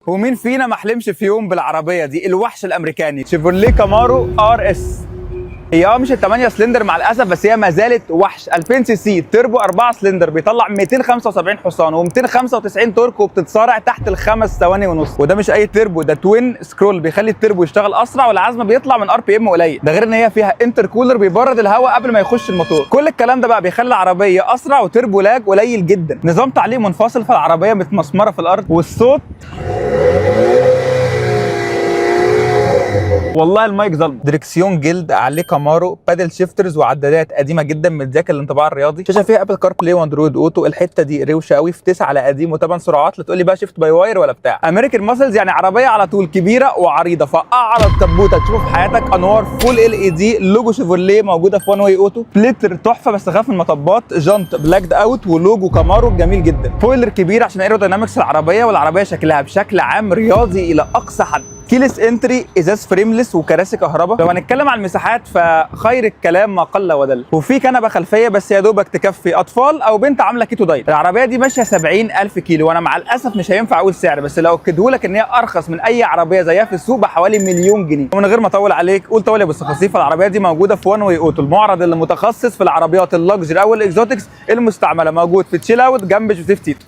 ومين فينا ما حلمش في يوم بالعربيه دي، الوحش الامريكاني شيفروليه كامارو ار اس. هي مش ال8 سلندر مع الاسف، بس هي ما زالت وحش. 2000 سي سي، تربو 4 سلندر، بيطلع 275 حصان و295 تورك، وبتتصارع تحت الخمس ثواني ونص. وده مش اي تربو، ده توين سكرول بيخلي التربو يشتغل اسرع، والعزم بيطلع من ار بي ام قليل. ده غير ان هي فيها انتر كولر بيبرد الهواء قبل ما يخش الموتور. كل الكلام ده بقى بيخلي العربيه اسرع وتربو لاج قليل جدا. نظام تعليق منفصل، فالعربيه متمسمره في الارض. والصوت والله المايك ظلم. دريكسيون جلد عليه كامارو، بادل شيفترز، وعدادات قديمه جدا متذاكر الانطباع الرياضي. شاشه فيها ابل كار بلاي واندرويد اوتو. الحته دي روشه قوي في 9 على قديم و8 سرعات. لا تقول لي بقى شيفت باي واير ولا بتاع. امريكان ماسلز، يعني عربيه على طول كبيره وعريضه، فاعرض كبوته تشوف في حياتك. انوار فول ال اي دي، لوجو شيفروليه موجوده في وان واي اوتو. فليتر تحفه بس خاف من المطبات. جانت بلاكد اوت، ولوجو كامارو جميل جدا. فويلر كبير عشان ايروداينامكس العربيه، والعربيه شكلها بشكل عام رياضي الى اقصى حد. كيلس انتري، ازاز فريملس، وكراسي كهرباء. لو هنتكلم عن المساحات فخير الكلام ما قل ودل. وفي كنبه خلفيه بس يا دوبك تكفي اطفال او بنت عامله كيتو دايت. العربيه دي ماشيه 70,000 كيلو، وانا مع الاسف مش هينفع اقول سعر، بس لو اكدهولك ان هي ارخص من اي عربيه زيها في السوق بحوالي مليون جنيه. ومن غير ما اطول عليك، قول طول يا ابو الصفاصيف، العربيه دي موجوده في وان واي اوتو، المعرض اللي متخصص في العربيات اللكجري او الاكزوتكس المستعمله، موجود في تشيل اوت جنب جوزيف تيتو.